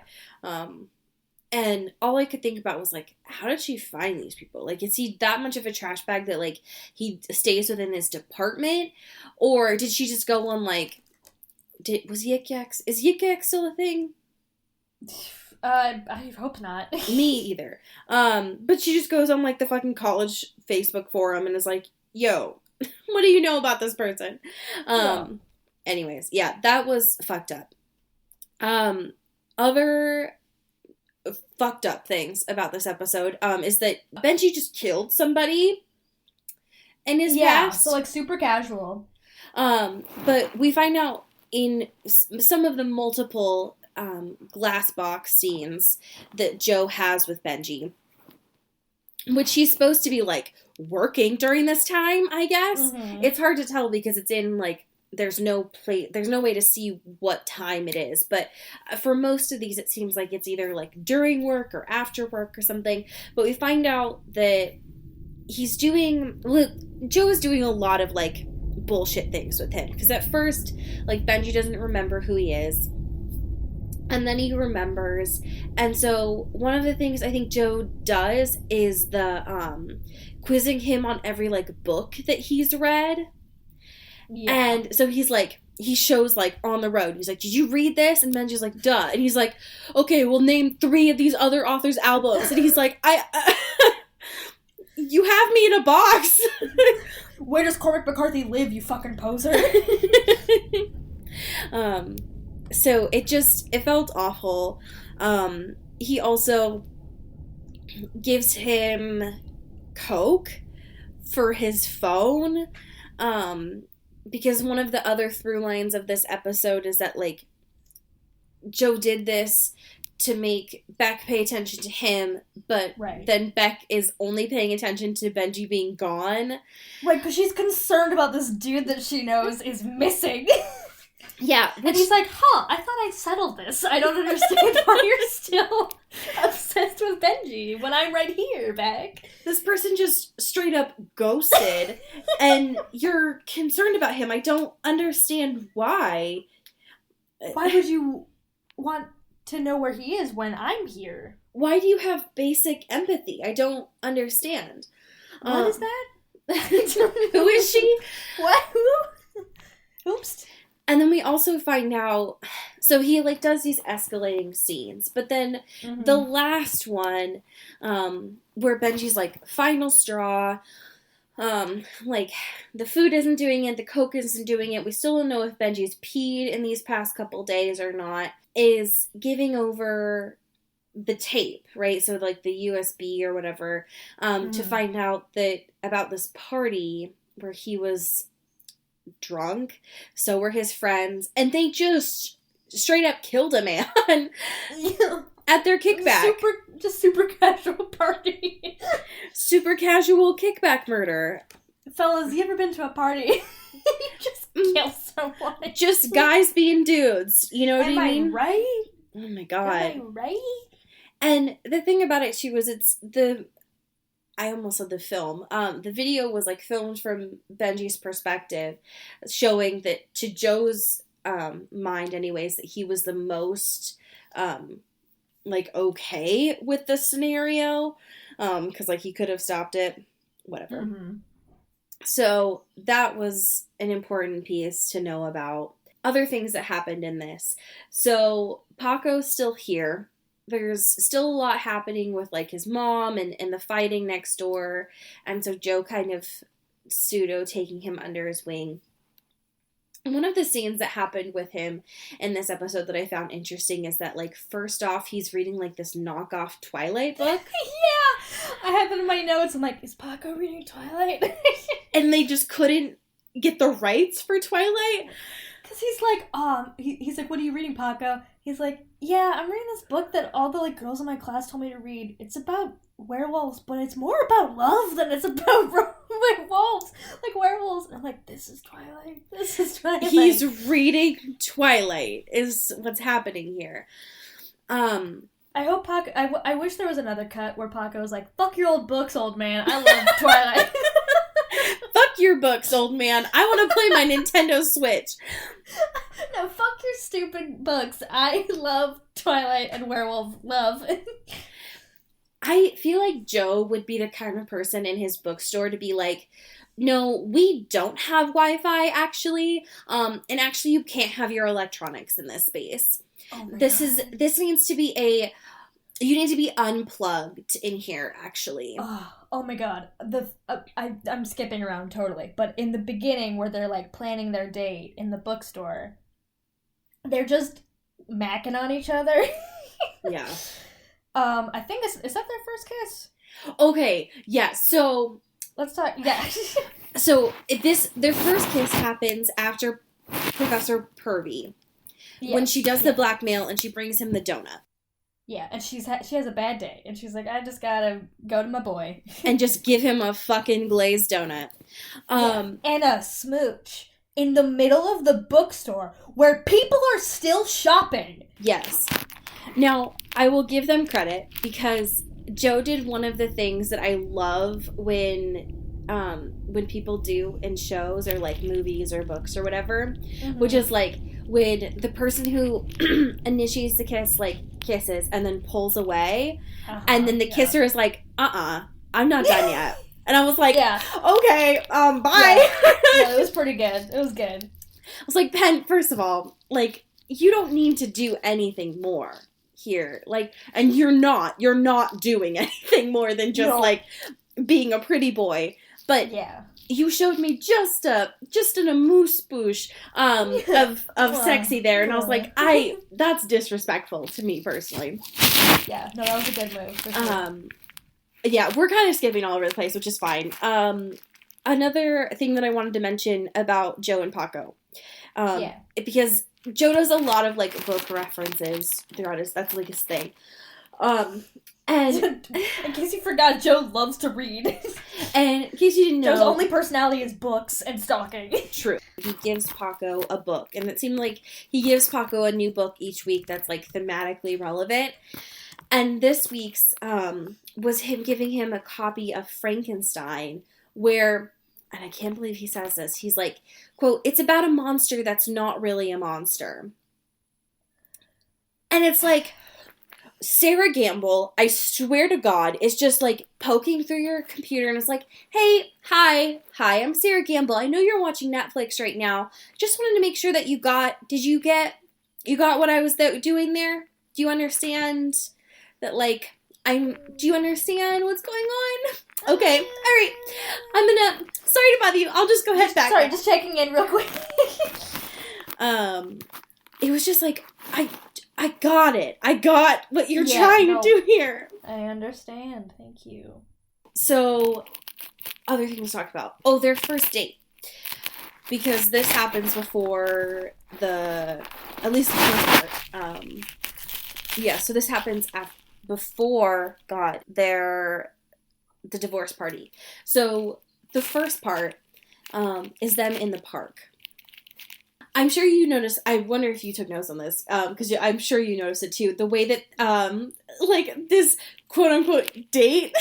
And all I could think about was, like, how did she find these people? Like, is he that much of a trash bag that, like, he stays within his department? Or did she just go on, like, is Yik Yak still a thing? I hope not. Me either. But she just goes on, like, the fucking college Facebook forum and is like, yo, what do you know about this person? Anyways, yeah, that was fucked up. Other fucked up things about this episode is that Benji just killed somebody in his past. So, like, super casual. But we find out in some of the multiple glass box scenes that Joe has with Benji, which he's supposed to be, like, working during this time, I guess. Mm-hmm. It's hard to tell because it's in, like, there's no way to see what time it is. But for most of these, it seems like it's either, like, during work or after work or something. But we find out that Joe is doing a lot of, like, bullshit things with him. Because at first, like, Benji doesn't remember who he is. And then he remembers. And so one of the things I think Joe does is the quizzing him on every, like, book that he's read. Yeah. And so he's like, he shows, like, On the Road. He's like, did you read this? And Benji's like, duh. And he's like, okay, well, name 3 of these other authors' albums. And he's like, you have me in a box. Where does Cormac McCarthy live, you fucking poser? So it felt awful. He also gives him Coke for his phone. Because one of the other through lines of this episode is that, like, Joe did this to make Beck pay attention to him, but then Beck is only paying attention to Benji being gone. Right, because she's concerned about this dude that she knows is missing. Yeah. And he's like, I thought I settled this. I don't understand why you're still obsessed with Benji when I'm right here, Beck. This person just straight up ghosted, and you're concerned about him. I don't understand why. Why would you want to know where he is when I'm here? Why do you have basic empathy? I don't understand. What is that? Who is she? What? Who? Oops. And then we also find out, so he, like, does these escalating scenes, but then the last one, where Benji's like, final straw, like, the food isn't doing it, the Coke isn't doing it, we still don't know if Benji's peed in these past couple days or not, is giving over the tape, right? So, like, the USB or whatever, to find out about this party where he was drunk, so were his friends, and they just straight up killed a man at their kickback. Super casual party. Super casual kickback murder. Fellas, you ever been to a party? You just kill someone. Just guys being dudes. You know what I mean? Am I right? Oh my god. Am I right? And the thing about it too was I almost said the film. The video was, like, filmed from Benji's perspective, showing that, to Joe's mind anyways, that he was the most, like, okay with the scenario. Because, like, he could have stopped it. Whatever. Mm-hmm. So that was an important piece to know about. Other things that happened in this. So Paco's still here. There's still a lot happening with, like, his mom and the fighting next door. And so Joe kind of pseudo taking him under his wing. one of the scenes that happened with him in this episode that I found interesting is that, like, first off, he's reading, like, this knockoff Twilight book. Yeah! I have it in my notes. I'm like, is Paco reading Twilight? And they just couldn't get the rights for Twilight. Because he's like, he's like, what are you reading, Paco? He's like, yeah, I'm reading this book that all the, like, girls in my class told me to read. It's about werewolves, but it's more about love than it's about wolves, like werewolves. And I'm like, this is Twilight. This is Twilight. He's reading Twilight is what's happening here. I hope Paco. I wish there was another cut where Paco was like, "Fuck your old books, old man. I love Twilight." Fuck your books, old man. I want to play my Nintendo Switch. No, fuck your stupid books. I love Twilight and werewolf love. I feel like Joe would be the kind of person in his bookstore to be like, no, we don't have Wi-Fi, actually. And actually, you can't have your electronics in this space. Oh my This God. this needs to be you need to be unplugged in here, actually. Oh my God. I'm skipping around totally. But in the beginning where they're like planning their date in the bookstore, they're just macking on each other. Yeah. I think is that their first kiss? Okay, yeah, so Let's talk. Yeah. So their first kiss happens after Professor Purvey, when she does the blackmail and she brings him the donut. Yeah, and she has a bad day, and she's like, I just gotta go to my boy. And just give him a fucking glazed donut. And a smooch in the middle of the bookstore where people are still shopping. Yes. Now, I will give them credit because Joe did one of the things that I love when people do in shows or like movies or books or whatever, which is like when the person who initiates the kiss like kisses and then pulls away, and then the kisser is like, I'm not done yet. And I was like, okay, bye. Yeah, it was pretty good. It was good. I was like, Penn, first of all, like, you don't need to do anything more here. Like, and you're not doing anything more than just like being a pretty boy. But you showed me just an amuse bouche of sexy there, and I was like, that's disrespectful to me personally. Yeah, no, that was a good move. For sure. Yeah, we're kind of skipping all over the place, which is fine. Another thing that I wanted to mention about Joe and Paco, because Joe does a lot of like book references throughout that's like his thing. And in case you forgot, Joe loves to read. And in case you didn't know, Joe's only personality is books and stalking. True. He gives Paco a book, and it seemed like he gives Paco a new book each week that's like thematically relevant. And this week's was him giving him a copy of Frankenstein, where, and I can't believe he says this, he's like, quote, "It's about a monster that's not really a monster." And it's like, Sarah Gamble, I swear to God, is just like poking through your computer and it's like, hey, hi, I'm Sarah Gamble. I know you're watching Netflix right now. Just wanted to make sure that you got what I was doing there? Do you understand that, like, do you understand what's going on? Okay, all right. Sorry to bother you. I'll just go ahead back. Sorry, just checking in real quick. It was just like, I got it. I got what you're trying to do here. I understand. Thank you. So, other things to talk about. Oh, their first date. Because this happens before at least the first part. So this happens before, the divorce party. So, the first part is them in the park. I'm sure you noticed, I wonder if you took notes on this, because I'm sure you noticed it too, the way that, like, this quote-unquote date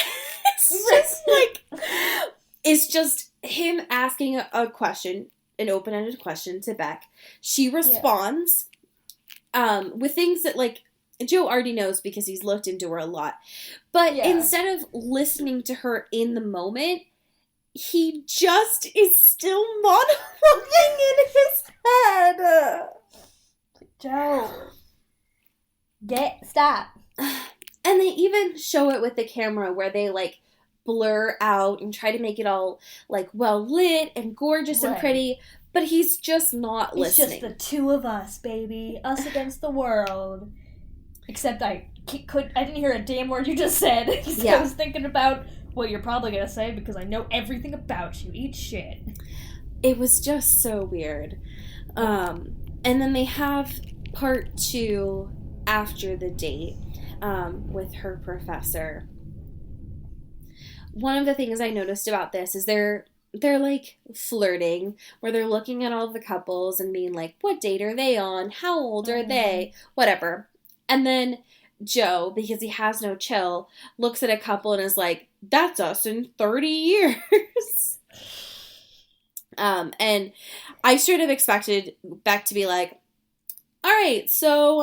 it's just him asking a question, an open-ended question to Beck. She responds with things that, like, Joe already knows because he's looked into her a lot. But instead of listening to her in the moment, he just is still monologuing in his head. Joe. Stop. And they even show it with the camera where they, like, blur out and try to make it all, like, well lit and gorgeous and pretty. But he's just not listening. It's just the two of us, baby. Us against the world. Except I didn't hear a damn word you just said. I was thinking about what you're probably going to say because I know everything about you. Eat shit. It was just so weird. And then they have part 2 after the date with her professor. One of the things I noticed about this is they're like flirting, where they're looking at all the couples and being like, what date are they on? How old are they? Whatever. And then Joe, because he has no chill, looks at a couple and is like, that's us in 30 years. And I sort of expected Beck to be like, all right, so,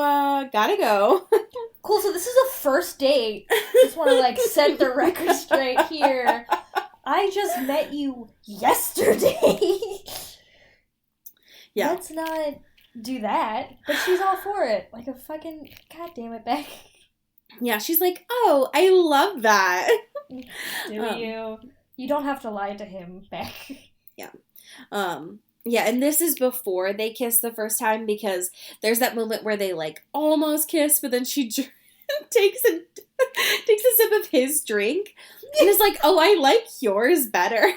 gotta go. Cool, so this is a first date. Just want to, set the record straight here. I just met you yesterday. Yeah. Let's not do that. But she's all for it. Like a fucking, God damn it, Beck. Yeah, she's like, oh, I love that. Do you? You don't have to lie to him, Beck. Yeah. Yeah, and this is before they kiss the first time, because there's that moment where they, almost kiss, but then she takes a sip of his drink, and is like, oh, I like yours better.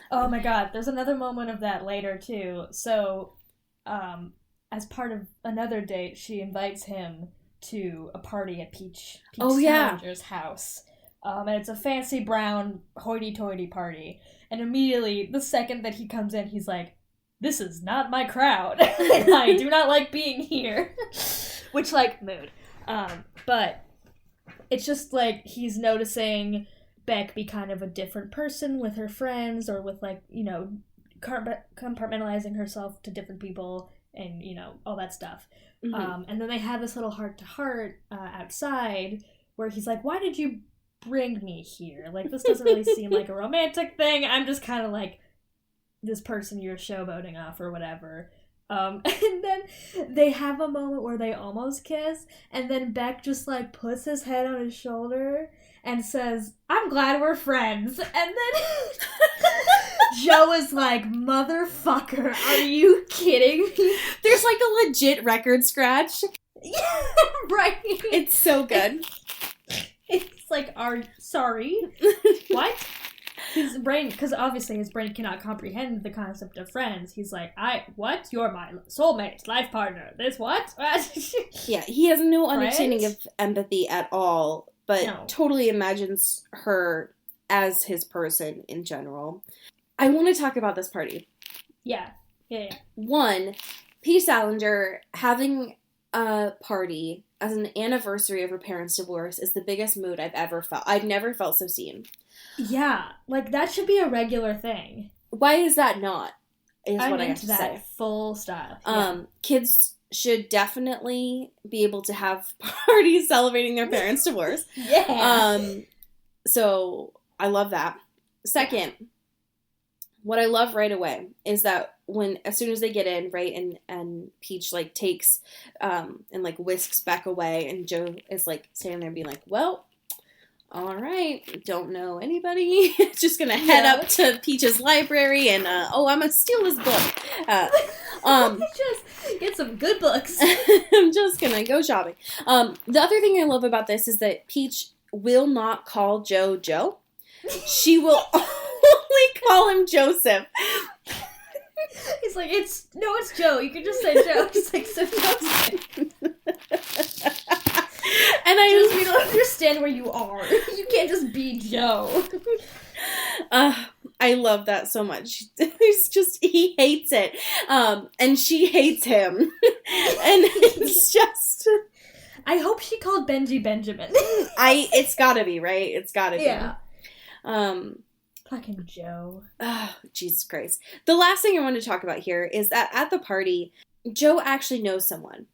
Oh my god, there's another moment of that later, too. So, as part of another date, she invites him to a party at Peach Salinger's house. And it's a fancy brown hoity-toity party. And immediately, the second that he comes in, he's like, this is not my crowd. I do not like being here. Which, mood. But it's just, he's noticing Beck be kind of a different person with her friends, or with, compartmentalizing herself to different people, and, all that stuff. Mm-hmm. And then they have this little heart-to-heart outside, where he's like, why did you bring me here? This doesn't really seem like a romantic thing. I'm just kind of this person you're showboating off or whatever. And then they have a moment where they almost kiss, and then Beck just puts his head on his shoulder and says, I'm glad we're friends. And then Joe is like, motherfucker, are you kidding me? There's a legit record scratch. Yeah, right. It's so good. It's sorry. What? His brain, because obviously his brain cannot comprehend the concept of friends. He's like, what? You're my soulmate, life partner. This what? Yeah, he has no understanding of empathy at all, but totally imagines her as his person in general. I want to talk about this party. Yeah. One, Peach Salinger having a party as an anniversary of her parents' divorce is the biggest mood I've ever felt. I've never felt so seen. Yeah, that should be a regular thing. Why is that not? Is I'm what I have into to that say. Full style. Yeah. Kids should definitely be able to have parties celebrating their parents' divorce. Yeah. So I love that. Second, what I love right away is that as soon as they get in, right, and Peach takes and whisks Beck away, and Joe is standing there being like, well, all right, don't know anybody. Just gonna head up to Peach's library and I'm gonna steal this book. Just get some good books. I'm just gonna go shopping. The other thing I love about this is that Peach will not call Joe Joe. She will only call him Joseph. He's like, it's Joe. You can just say Joe. He's like, so Joseph. And we don't understand where you are. You can't just be Joe. I love that so much. He hates it. And she hates him. And it's just... I hope she called Benji Benjamin. It's gotta be, right? It's gotta be. Yeah. Fucking Joe. Oh, Jesus Christ. The last thing I want to talk about here is that at the party, Joe actually knows someone.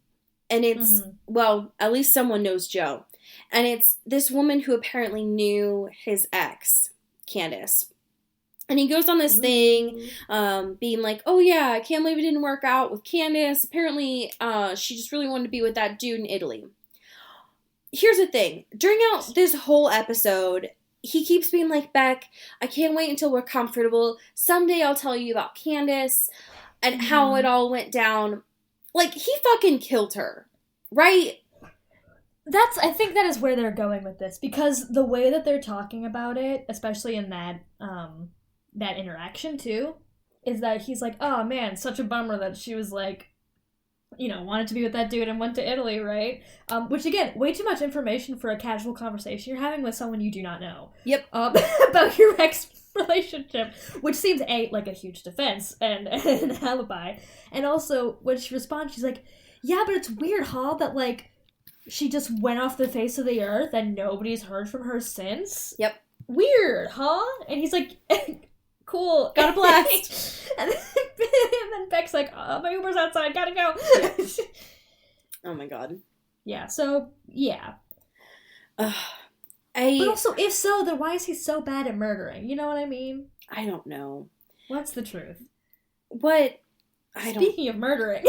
And it's, well, at least someone knows Joe. And it's this woman who apparently knew his ex, Candace. And he goes on this thing, being like, oh yeah, I can't believe it didn't work out with Candace. Apparently, she just really wanted to be with that dude in Italy. Here's the thing. During this whole episode, he keeps being like, Beck, I can't wait until we're comfortable. Someday I'll tell you about Candace and how it all went down. Like, he fucking killed her, right? I think that is where they're going with this, because the way that they're talking about it, especially in that interaction too, is that he's like, oh man, such a bummer that she was like, wanted to be with that dude and went to Italy, right? Which again, way too much information for a casual conversation you're having with someone you do not know. Yep. About your ex relationship, which seems like a huge defense and an alibi. And also, when she responds, she's like, yeah, but it's weird, huh, that like she just went off the face of the earth and nobody's heard from her since. Yep. Weird, huh? And he's like, cool. Got a blast. and then Beck's like, oh, my Uber's outside, gotta go. Oh my god. Yeah, so, yeah. But also, if so, then why is he so bad at murdering? You know what I mean? I don't know. What's the truth? Speaking of murdering.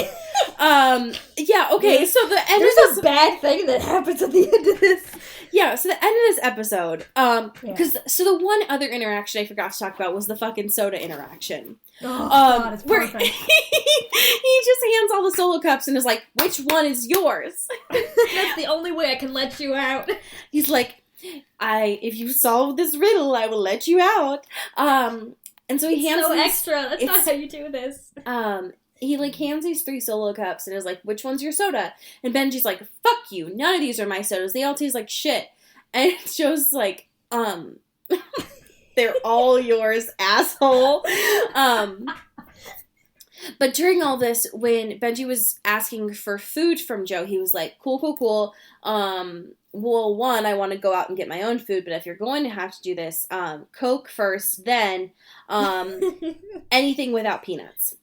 Yeah, okay, so the end There's of this... a bad thing that happens at the end of this. Yeah, so the end of this episode, so the one other interaction I forgot to talk about was the fucking soda interaction. Oh, God, it's where perfect. he just hands all the solo cups and is like, which one is yours? That's the only way I can let you out. He's like, if you solve this riddle, I will let you out. And so he hands extra. That's not how you do this. He like hands these 3 solo cups and is like, which one's your soda? And Benji's like, fuck you, none of these are my sodas, they all taste like shit. And Joe's like, they're all yours, asshole. But during all this, when Benji was asking for food from Joe, he was like, cool. Well, one, I want to go out and get my own food, but if you're going to have to do this, Coke first, then anything without peanuts.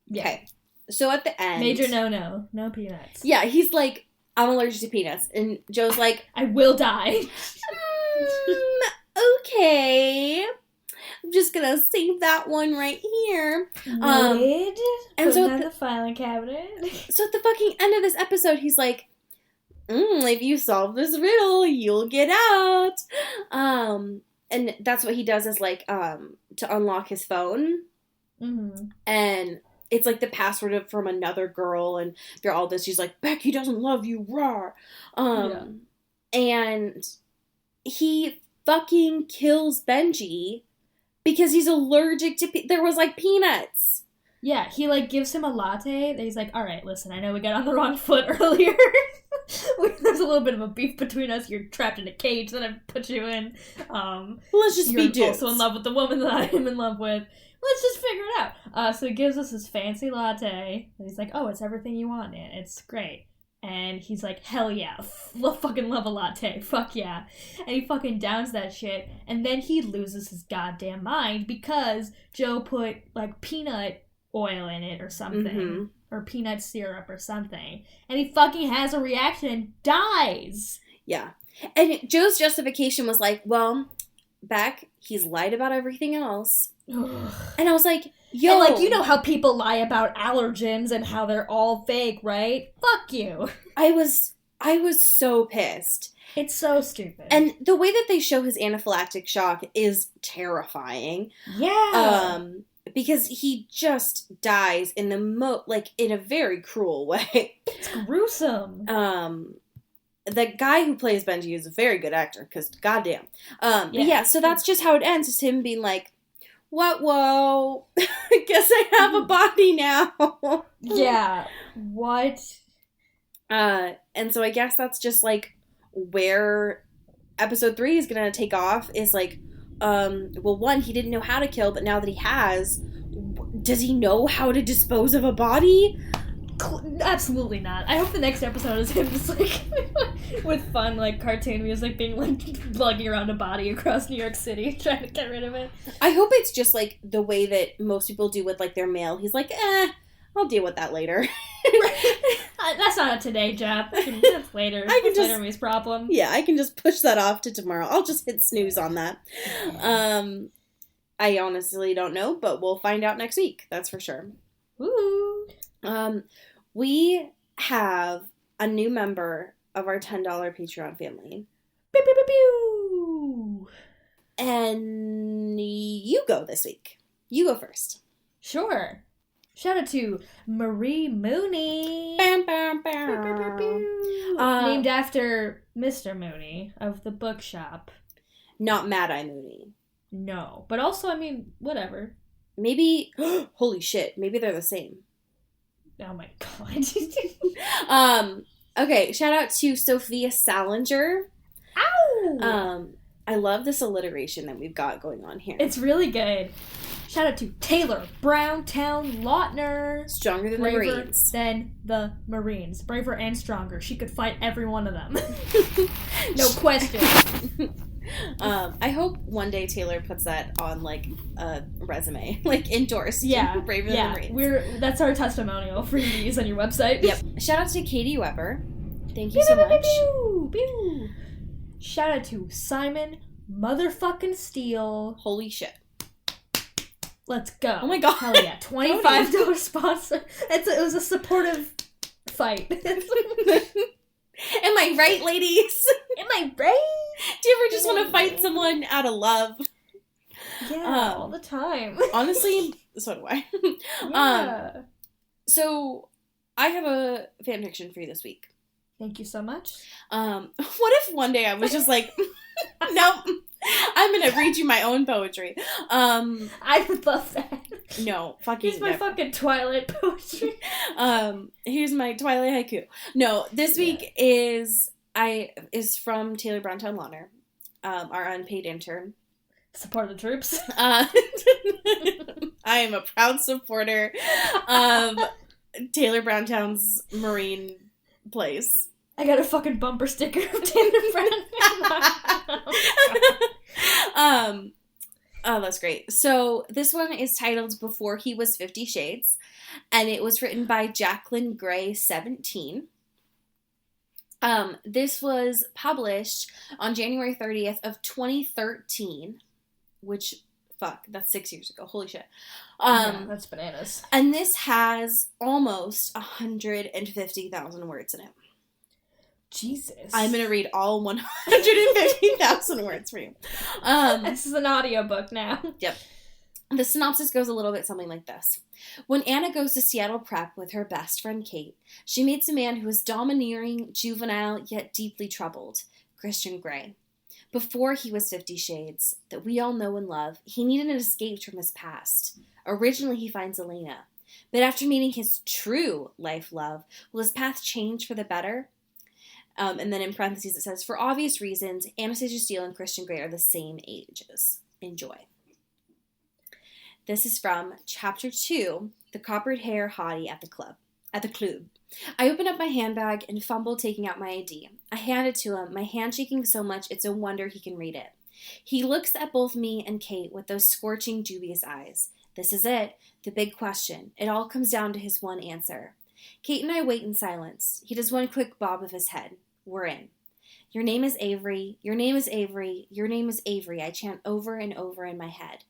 Yeah. Okay. So at the end... Major no peanuts. Yeah, he's like, I'm allergic to peanuts. And Joe's like... I will die. Okay. I'm just gonna save that one right here. Noted. And put so it in the filing cabinet. So at the fucking end of this episode, he's like, if you solve this riddle, you'll get out. And that's what he does is like, to unlock his phone. Mm-hmm. And it's like the password from another girl, and they're all this. She's like, Becky doesn't love you, rawr. And he fucking kills Benji because he's allergic to there was like peanuts. Yeah, he like gives him a latte. That he's like, all right, listen, I know we got on the wrong foot earlier. There's a little bit of a beef between us. You're trapped in a cage that I put you in. Let's just be dudes. You're also in love with the woman that I am in love with. Let's just figure it out. So he gives us his fancy latte. And he's like, oh, it's everything you want, man. It's great. And he's like, hell yeah. Fucking love a latte. Fuck yeah. And he fucking downs that shit. And then he loses his goddamn mind because Joe put, like, peanut oil in it or something. Mm-hmm. Or peanut syrup or something. And he fucking has a reaction and dies. Yeah. And Joe's justification was like, well, Beck, he's lied about everything else. And I was like, yo. And, like, you know how people lie about allergens and how they're all fake, right? Fuck you. I was so pissed. It's so stupid. And the way that they show his anaphylactic shock is terrifying. Yeah. Because he just dies in the in a very cruel way. It's gruesome. The guy who plays Benji is a very good actor, because goddamn. But yeah, so that's just how it ends. It's him being like, whoa, I guess I have a body now. Yeah, what? And so I guess that's just, like, where episode 3 is gonna take off, is, like, well, one, he didn't know how to kill, but now that he has, does he know how to dispose of a body? Absolutely not. I hope the next episode is him just, like, with fun, like, cartoon music being, like, lugging around a body across New York City, trying to get rid of it. I hope it's just, like, the way that most people do with, like, their mail. He's like, I'll deal with that later. That's not a today job. That's later. That's later me's problem. Yeah, I can just push that off to tomorrow. I'll just hit snooze on that. I honestly don't know, but we'll find out next week. That's for sure. Woo! We have a new member of our $10 Patreon family. Pew, pew, pew, pew. And you go this week. You go first. Sure. Shout out to Marie Mooney. Bam, bam, bam. Named after Mr. Mooney of the bookshop. Not Mad-Eye Mooney. No. But also, I mean, whatever. Maybe, holy shit, maybe they're the same. Oh my god. Okay, shout out to Sophia Salinger. Ow! I love this alliteration that we've got going on here. It's really good. Shout out to Taylor Browntown Lautner. Stronger than Braver the Marines. than the Marines. Braver and stronger. She could fight every one of them. No question. I hope one day Taylor puts that on, like, a resume. Like, endorsed. Yeah. Braver than the Marines. That's our testimonial for you to use on your website. Yep. Shout out to Katie Weber. Thank you so much. Pew, pew. Shout out to Simon motherfucking Steele. Holy shit. Let's go. Oh my god. Hell yeah. $25 sponsor. It was a supportive fight. Am I right, ladies? Am I right? Do you ever just want to fight someone out of love? Yeah, all the time. Honestly, so do I. Yeah. So, I have a fan fiction for you this week. Thank you so much. What if one day I was just like, nope, I'm gonna read you my own poetry. I would love that. No, fucking Here's my fucking Twilight poetry. Here's my Twilight haiku. No, this week is from Taylor Browntown Lautner, our unpaid intern. Support the troops. I am a proud supporter of Taylor Browntown's Marine place. I got a fucking bumper sticker of Taylor Browntown. Oh, that's great. So this one is titled Before He Was 50 Shades, and it was written by Jacqueline Gray 17. This was published on January 30th of 2013, which, fuck, that's 6 years ago. Holy shit. Yeah, that's bananas. And this has almost 150,000 words in it. Jesus. I'm going to read all 150,000 words for you. This is an audiobook now. Yep. The synopsis goes a little bit something like this. When Anna goes to Seattle Prep with her best friend Kate, she meets a man who is domineering, juvenile, yet deeply troubled, Christian Grey. Before he was 50 Shades, that we all know and love, he needed an escape from his past. Originally, he finds Elena. But after meeting his true life love, will his path change for the better? And then in parentheses it says, for obvious reasons, Anastasia Steele and Christian Grey are the same ages. Enjoy. This is from Chapter 2, The Coppered Hair Hottie at the Club. I open up my handbag and fumble taking out my ID. I hand it to him, my hand shaking so much it's a wonder he can read it. He looks at both me and Kate with those scorching, dubious eyes. This is it, the big question. It all comes down to his one answer. Kate and I wait in silence. He does one quick bob of his head. We're in. Your name is Avery. Your name is Avery. Your name is Avery. I chant over and over in my head.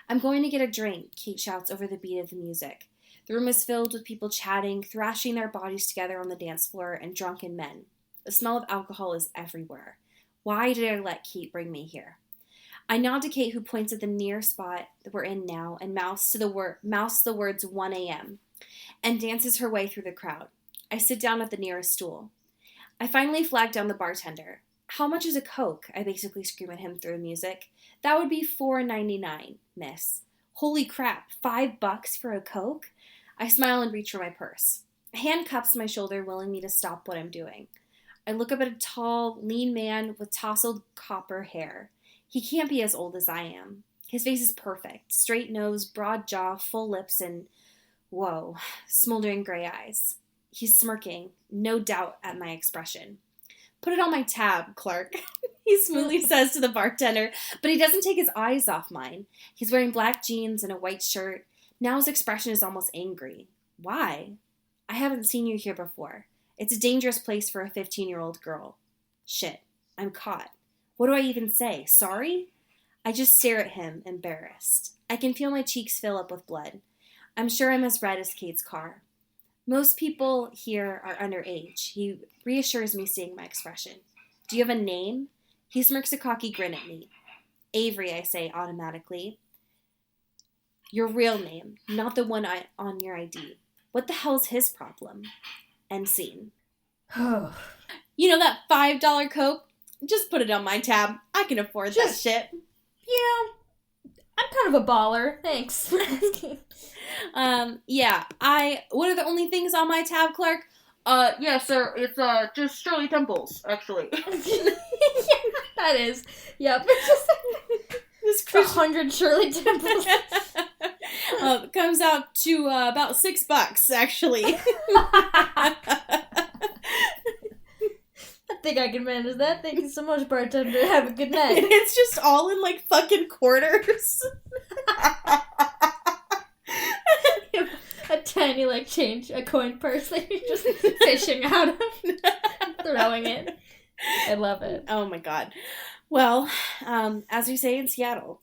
I'm going to get a drink, Kate shouts over the beat of the music. The room is filled with people chatting, thrashing their bodies together on the dance floor, and drunken men. The smell of alcohol is everywhere. Why did I let Kate bring me here? I nod to Kate, who points at the near spot that we're in now and mouths the words 1 a.m. and dances her way through the crowd. I sit down at the nearest stool. I finally flag down the bartender. How much is a Coke? I basically scream at him through the music. That would be $4.99, miss. Holy crap, $5 for a Coke? I smile and reach for my purse. A hand cups my shoulder, willing me to stop what I'm doing. I look up at a tall, lean man with tousled copper hair. He can't be as old as I am. His face is perfect. Straight nose, broad jaw, full lips, and, whoa, smoldering gray eyes. He's smirking, no doubt at my expression. Put it on my tab, Clark, he smoothly says to the bartender, but he doesn't take his eyes off mine. He's wearing black jeans and a white shirt. Now his expression is almost angry. Why? I haven't seen you here before. It's a dangerous place for a 15-year-old girl. Shit, I'm caught. What do I even say? Sorry? I just stare at him, embarrassed. I can feel my cheeks fill up with blood. I'm sure I'm as red as Kate's car. Most people here are underage. He reassures me, seeing my expression. Do you have a name? He smirks a cocky grin at me. Avery, I say automatically. Your real name, not the one on your ID. What the hell's his problem? End scene. You know that $5 Coke? Just put it on my tab. I can afford that shit. Yeah, I'm kind of a baller. Thanks. Yeah, what are the only things on my tab, Clark? Yeah, sir, it's, just Shirley Temples, actually. That is. Yep. This 100 Shirley Temples. Comes out to, about $6, actually. I think I can manage that. Thank you so much, bartender. Have a good night. And it's just all in, like, fucking quarters. A tiny, like, a coin purse that you're just fishing out of. Throwing it. I love it. Oh my god. Well, as we say in Seattle.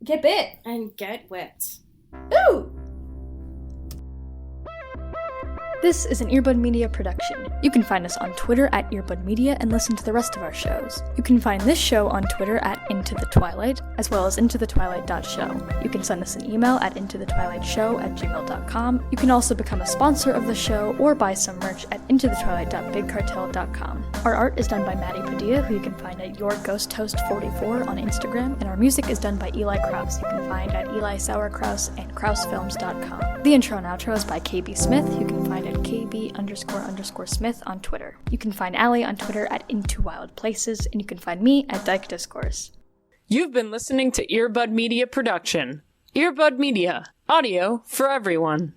Get bit. And get whipped. Ooh! This is an Earbud Media production. You can find us on Twitter at Earbud Media and listen to the rest of our shows. You can find this show on Twitter at Into the Twilight, as well as intothetwilight.show. You can send us an email at intothetwilightshow@gmail.com. You can also become a sponsor of the show or buy some merch at intothetwilight.bigcartel.com. Our art is done by Maddie Padilla, who you can find at YourGhostHost44 on Instagram, and our music is done by Eli Krause, you can find at EliSauerKrause and KrauseFilms.com. The intro and outro is by KB Smith, you can find at KB__Smith on Twitter. You can find Allie on Twitter at Into Wild Places, and you can find me at Dyke Discourse. You've been listening to Earbud Media Production. Earbud Media. Audio for everyone.